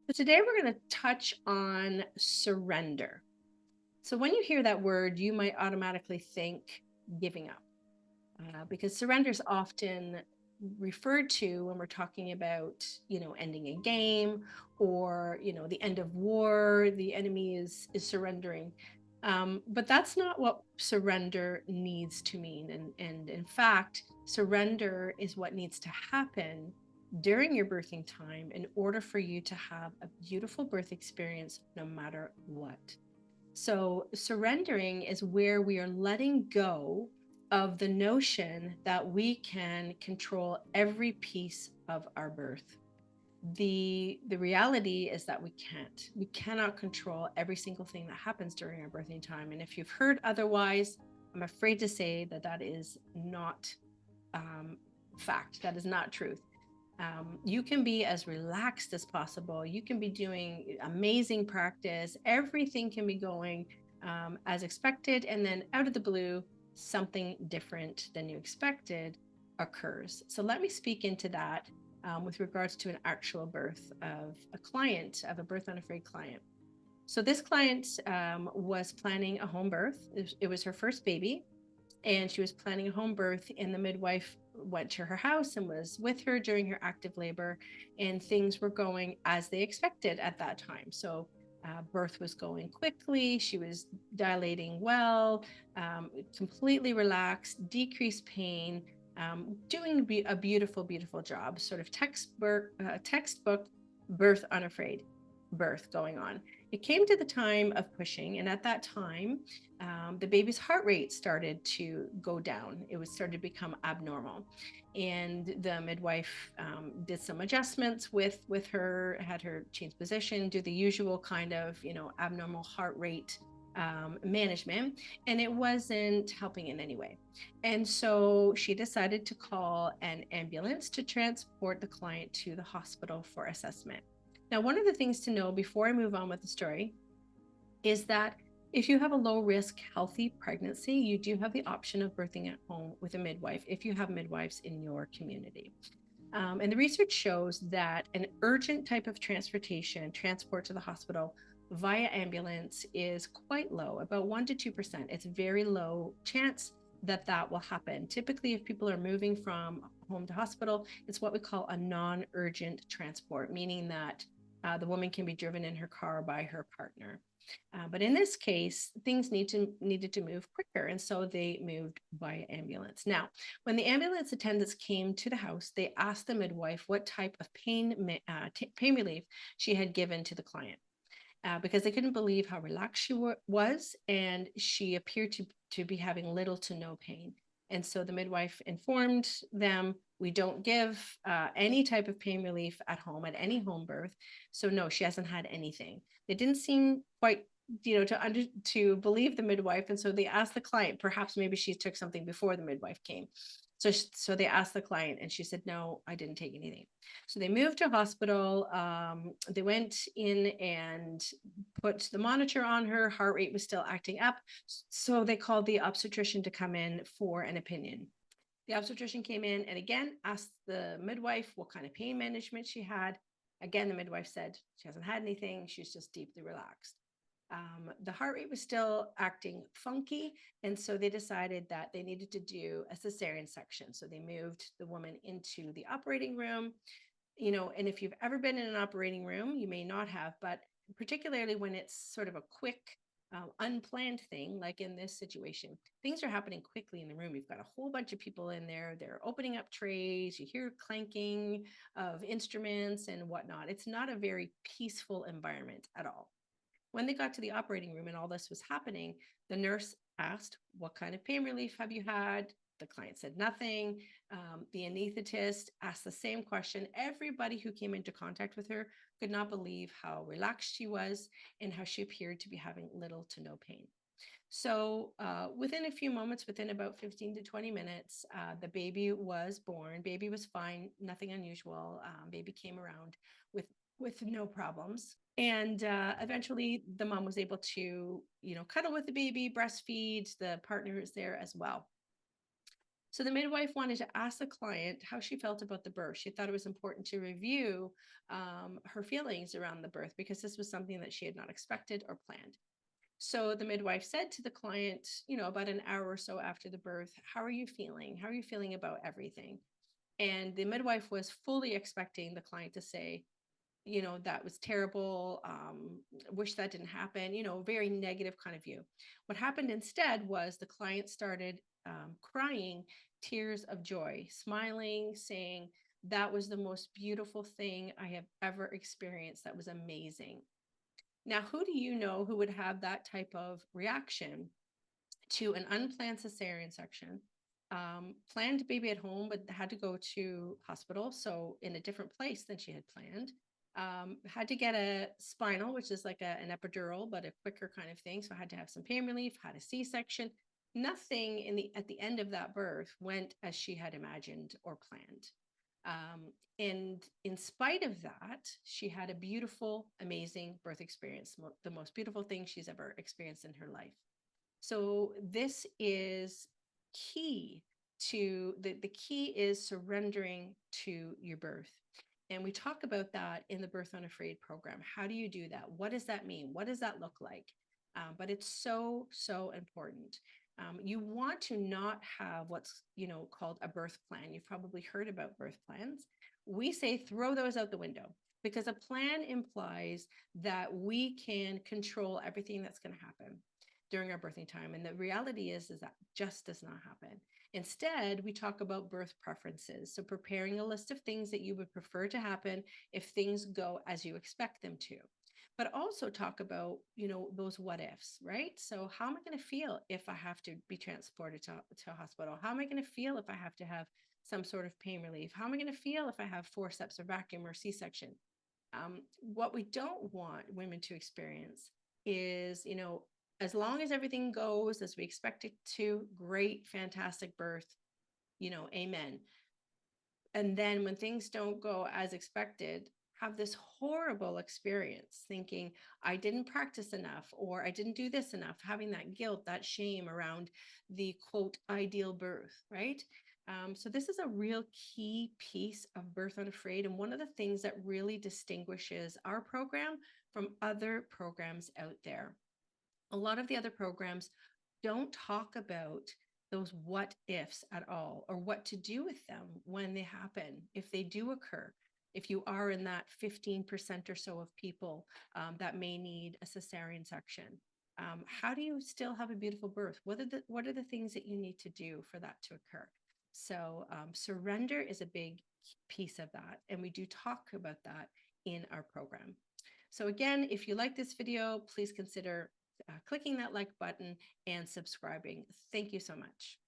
So today we're going to touch on surrender. So when you hear that word, you might automatically think giving up, because surrender is often referred to when we're talking about, ending a game or, the end of war. The enemy is surrendering. But that's not what surrender needs to mean. And in fact, surrender is what needs to happen during your birthing time in order for you to have a beautiful birth experience no matter what. So, surrendering is where we are letting go of the notion that we can control every piece of our birth. The reality is that we can't. We cannot control every single thing that happens during our birthing time. And if you've heard otherwise, I'm afraid to say that that is not um, fact. That is not truth. You can be as relaxed as possible. You can be doing amazing practice. Everything can be going as expected. And then out of the blue, something different than you expected occurs. So let me speak into that with regards to an actual birth of a client, of a Birth Unafraid client. So this client was planning a home birth. It was her first baby, and she was planning a home birth, and the midwife went to her house and was with her during her active labor, and things were going as they expected at that time. So birth was going quickly, she was dilating well, completely relaxed, decreased pain, doing a beautiful, beautiful job, sort of textbook birth unafraid birth going on. It came to the time of pushing, and at that time the baby's heart rate started to go down. It was started to become abnormal, and the midwife did some adjustments with her, had her change position, do the usual kind of abnormal heart rate management, and it wasn't helping in any way. And so she decided to call an ambulance to transport the client to the hospital for assessment. Now, one of the things to know before I move on with the story is that if you have a low risk, healthy pregnancy, you do have the option of birthing at home with a midwife if you have midwives in your community. And the research shows that an urgent type of transport to the hospital via ambulance, is quite low, about 1 to 2%. It's very low chance that that will happen. Typically, if people are moving from home to hospital, it's what we call a non urgent transport, meaning that the woman can be driven in her car by her partner. But in this case, things needed to move quicker, and so they moved by ambulance. Now, when the ambulance attendants came to the house, they asked the midwife what type of pain relief she had given to the client, because they couldn't believe how relaxed she was, and she appeared to be having little to no pain. And so the midwife informed them, we don't give any type of pain relief at home, at any home birth. So no, she hasn't had anything. They didn't seem quite to believe the midwife, and so they asked the client, perhaps maybe she took something before the midwife came. So they asked the client, and she said, no, I didn't take anything. So they moved to hospital. They went in and put the monitor on her. Heart rate was still acting up. So they called the obstetrician to come in for an opinion. The obstetrician came in and again asked the midwife what kind of pain management she had. Again, the midwife said she hasn't had anything. She's just deeply relaxed. The heart rate was still acting funky. And so they decided that they needed to do a cesarean section. So they moved the woman into the operating room. And if you've ever been in an operating room, you may not have, but particularly when it's sort of a quick, unplanned thing, like in this situation, things are happening quickly in the room. You've got a whole bunch of people in there. They're opening up trays. You hear clanking of instruments and whatnot. It's not a very peaceful environment at all. When they got to the operating room and all this was happening, the nurse asked, what kind of pain relief have you had? The client said nothing. The anesthetist asked the same question. Everybody who came into contact with her could not believe how relaxed she was and how she appeared to be having little to no pain. So within a few moments, within about 15 to 20 minutes, the baby was born. Baby was fine, nothing unusual. Baby came around with no problems. And eventually the mom was able to, cuddle with the baby, breastfeed. The partner is there as well. So the midwife wanted to ask the client how she felt about the birth. She thought it was important to review her feelings around the birth because this was something that she had not expected or planned. So the midwife said to the client, about an hour or so after the birth, how are you feeling? How are you feeling about everything? And the midwife was fully expecting the client to say, that was terrible. Wish that didn't happen, very negative kind of view. What happened instead was the client started crying tears of joy, smiling, saying, that was the most beautiful thing I have ever experienced. That was amazing. Now, who do you know who would have that type of reaction to an unplanned cesarean section, planned baby at home, but had to go to hospital, so in a different place than she had planned, had to get a spinal, which is like an epidural, but a quicker kind of thing, so I had to have some pain relief, had a C-section. Nothing at the end of that birth went as she had imagined or planned. And in spite of that, she had a beautiful, amazing birth experience, the most beautiful thing she's ever experienced in her life. So this is key to the key is surrendering to your birth. And we talk about that in the Birth Unafraid program. How do you do that? What does that mean? What does that look like? But it's so, so important. You want to not have what's called a birth plan. You've probably heard about birth plans. We say throw those out the window because a plan implies that we can control everything that's going to happen during our birthing time. And the reality is that just does not happen. Instead, we talk about birth preferences. So preparing a list of things that you would prefer to happen if things go as you expect them to. But also talk about, those what ifs, right? So how am I going to feel if I have to be transported to a hospital? How am I going to feel if I have to have some sort of pain relief? How am I going to feel if I have forceps or vacuum or C-section? What we don't want women to experience is, as long as everything goes as we expect it to, great, fantastic birth, amen. And then when things don't go as expected, have this horrible experience thinking, I didn't practice enough, or I didn't do this enough, having that guilt, that shame around the quote, ideal birth, right? So this is a real key piece of Birth Unafraid, and one of the things that really distinguishes our program from other programs out there. A lot of the other programs don't talk about those what ifs at all, or what to do with them when they happen, if they do occur. If you are in that 15% or so of people that may need a cesarean section, how do you still have a beautiful birth? What are the things that you need to do for that to occur? So surrender is a big piece of that. And we do talk about that in our program. So again, if you like this video, please consider clicking that like button and subscribing. Thank you so much.